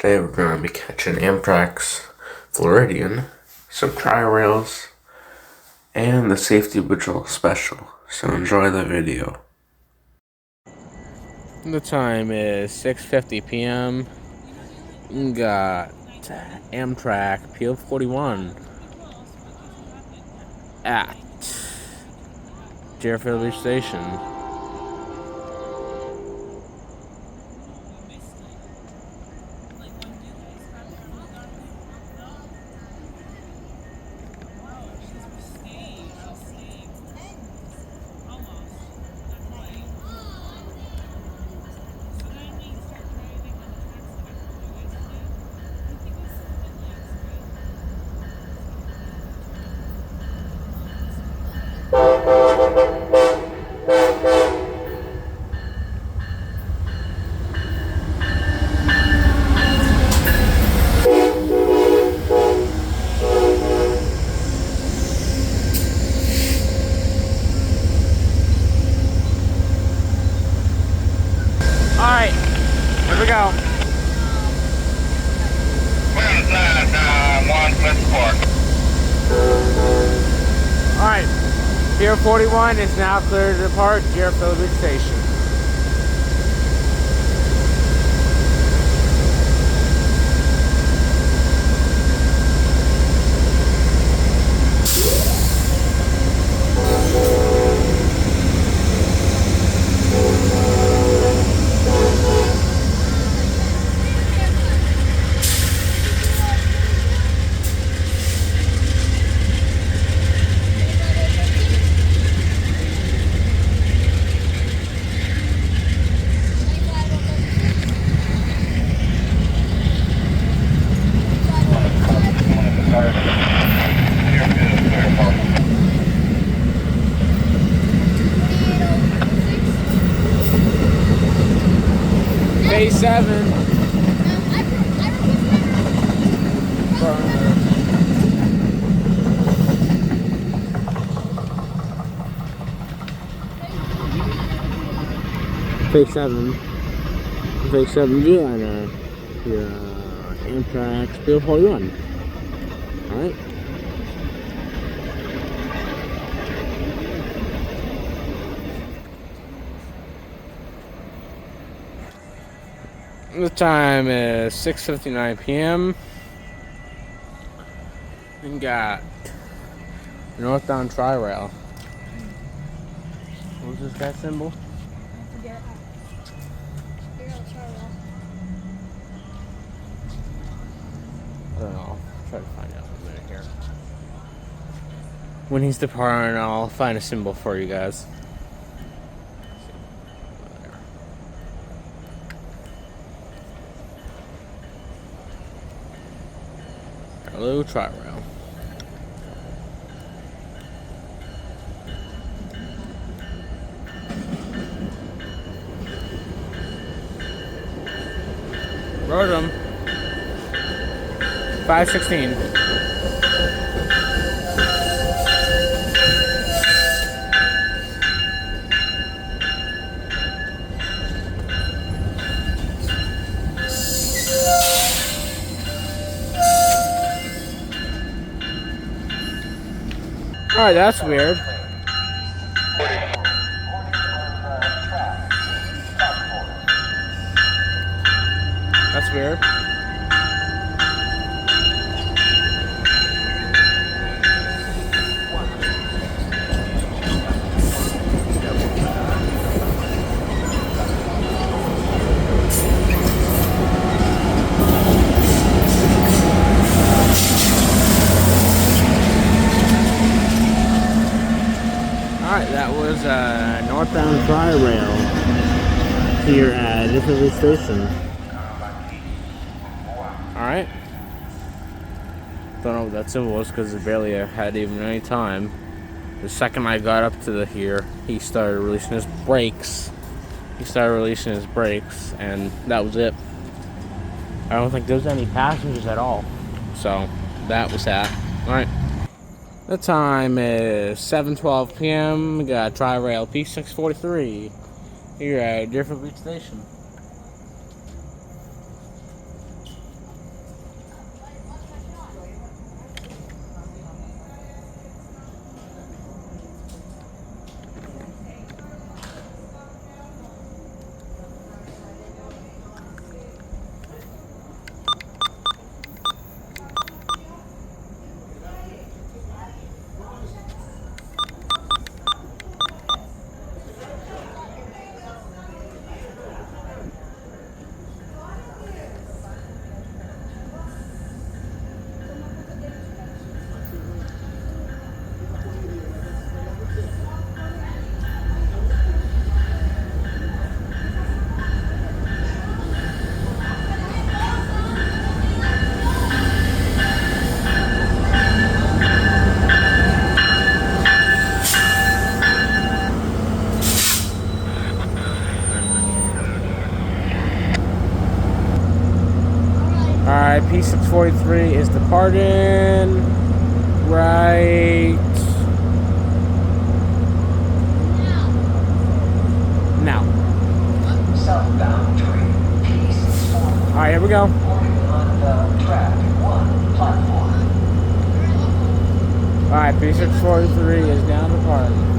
Today we're going to be catching Amtrak's Floridian, some tri-rails, and the Safety Patrol Special. So enjoy the video. The time is 6:50 p.m. We got Amtrak Pier 41 at Deerfield Station. Alright, here we go. We're on the side, 154. Alright, Pier 41 is now clear to depart Deerfield Station. Phase 7. Phase 7. Phase 7 Viewliner. Here, Amtrak Pier 41. Alright. The time is 6:59 p.m. We got northbound tri-rail. What was this guy's symbol? I forget. I don't know. I'll try to find out in a minute here. When he's departing, I'll find a symbol for you guys. Hello, tri-rail. Rode 516. Alright, that's weird. That's weird. Alright, that was northbound tri-rail here at Deerfield Station. Alright. Don't know what that symbol was because it barely had even any time. The second I got up to the here, he started releasing his brakes. And that was it. I don't think there was any passengers at all. So, that was that. Alright. The time is 7:12 p.m. We got Tri-Rail P643 here at Deerfield Beach Station. P643 is departing right now. Southbound train P643. Alright, here we go. Boarding on the track 1 platform. Alright, P643 is now departing.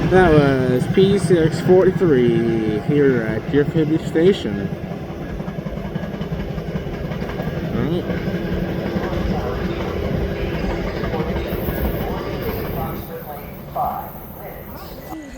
That was P643 here at Deerfield Station. Alright.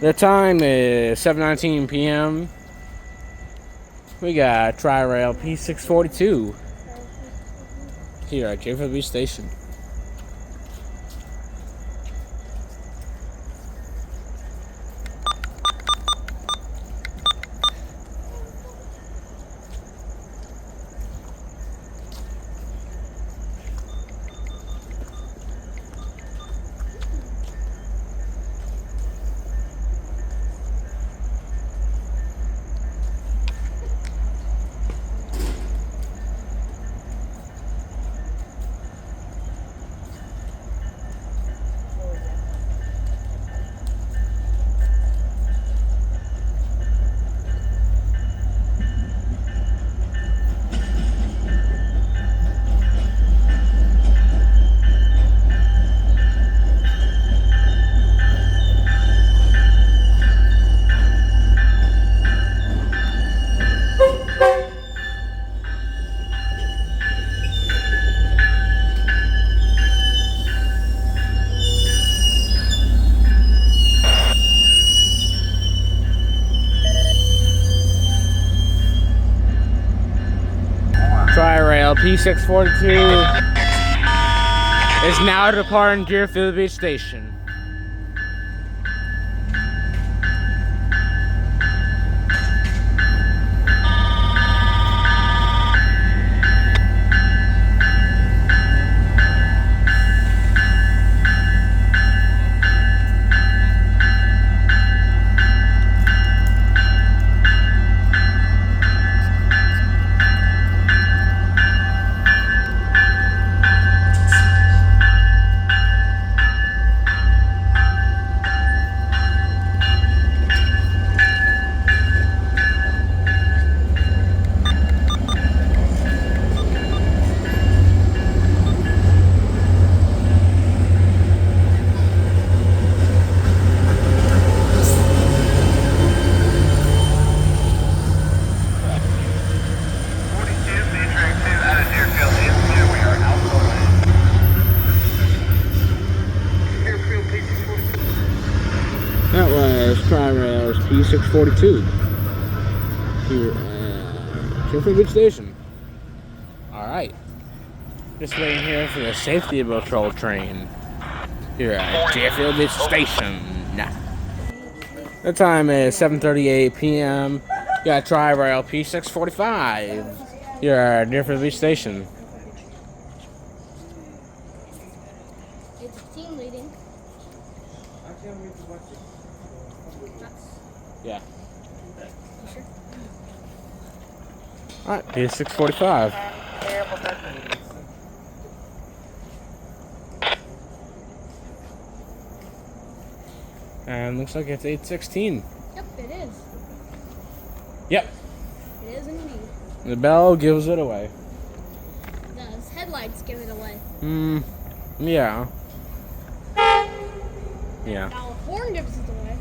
The time is 7:19 p.m. We got Tri-Rail P642 here at Deerfield Station. Tri-Rail P642 is now departing Deerfield Beach Station. That was Tri-Rail's P642 here at Deerfield Beach Station. Alright. Just waiting here for the safety patrol train here at Deerfield Beach Station. The time is 7:38 p.m. Got Tri-Rail P645 here at Deerfield Beach Station. It's team leading. Yeah. You sure? Alright, P645. And looks like it's 8:16. Yep, it is. Yep. It is indeed. The bell gives it away. Those headlights give it away. Yeah. Yeah. Now the horn gives it away.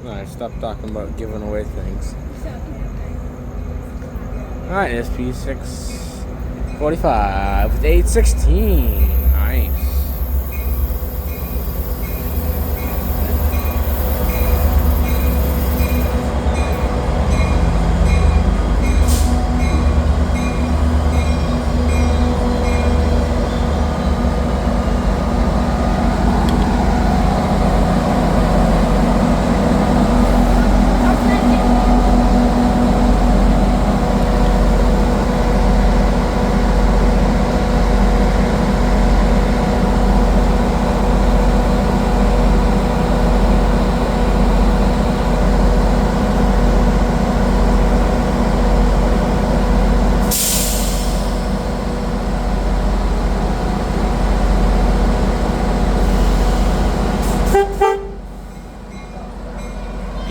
Alright, stop talking about giving away things. So, Alright, it's P645 with 8:16. Nice.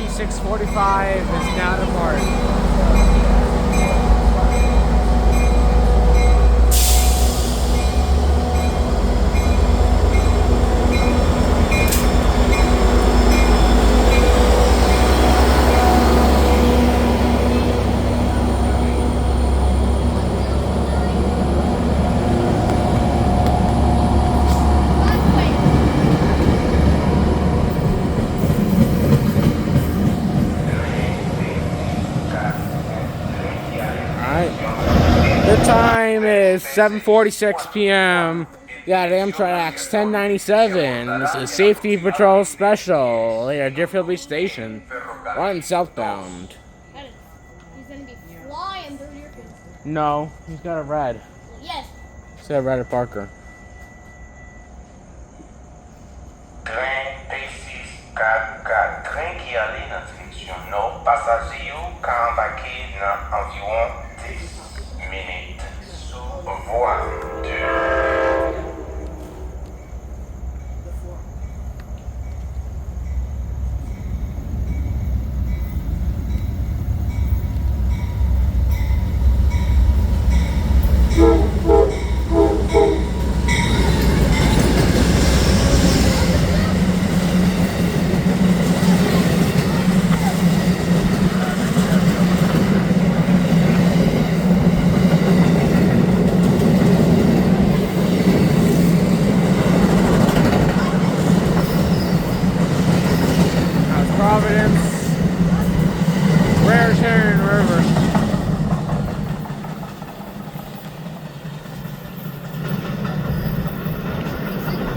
P645 is now departing. The time is 7:46 p.m. Yeah, Amtrak's 1097. This is Safety Patrol Special here at Deerfield Beach Station. Running southbound. He's gonna be flying through your kids. No, he's got a red. Yes. He's got a red at Parker. Trem T644, trem qui allait na direction nord, passageiro can embarquer dans environ 10 minutes sous voie 2. Providence, Raritan River.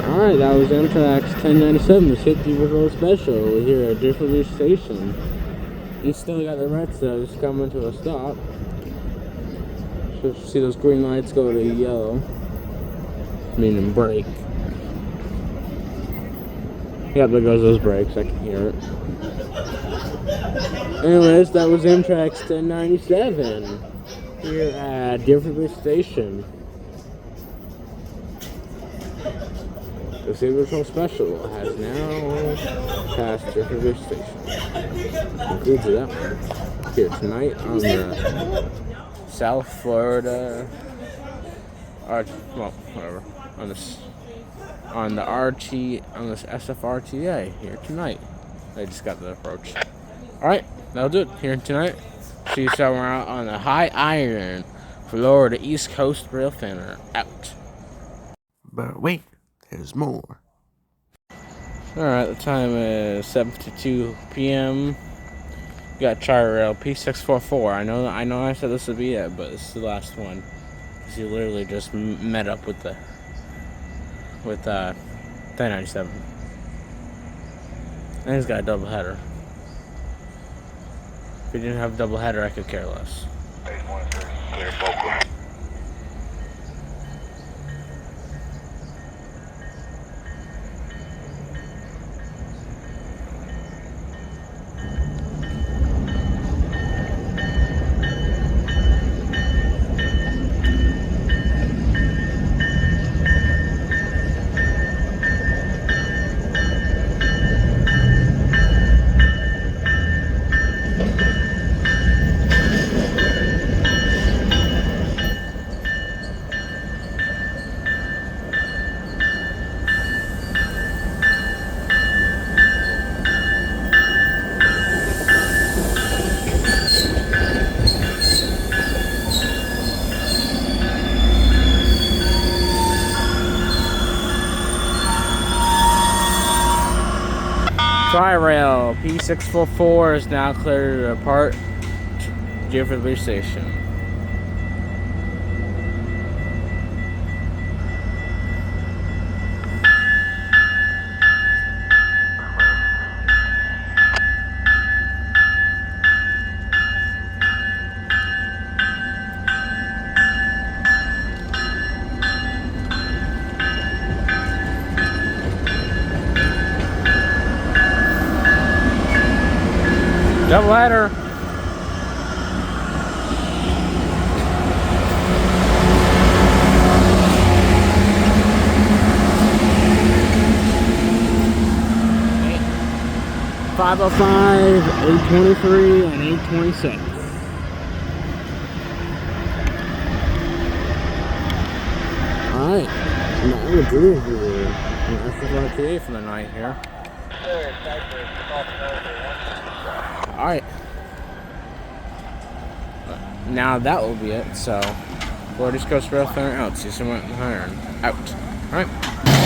Alright, that was Amtrak's 1097, the Safety Patrol Special here at Deerfield Beach Station. You still got the red stuff, just coming to a stop. So see those green lights go to yellow, meaning brake. Yep, there goes those brakes, I can hear it. Anyways, that was Amtrak's 1097 here at Deerfield Beach Station. The Safety Patrol Special has now passed Deerfield Beach Station. Concludes that one here tonight on the South Florida, well, whatever, on the SFRTA here tonight. They just got the approach. Alright, that'll do it here tonight. See you somewhere out on the High Iron, Florida East Coast Railfanning. Out. But wait, there's more. Alright, the time is 7:52 p.m. We got Tri-Rail P644. I know I said this would be it, but this is the last one. Because he literally just met up with 1097. And he's got a double header. If he didn't have a double header, I could care less. Tri-Rail P644 is now cleared to depart Deerfield Beach Station. Double header. 505, 823, and 826. Alright, now we're Deerfield. That's the RTA for the night here. Alright. Now that will be it, so Florida's Coast Railfanning out. See someone iron. Out. Alright.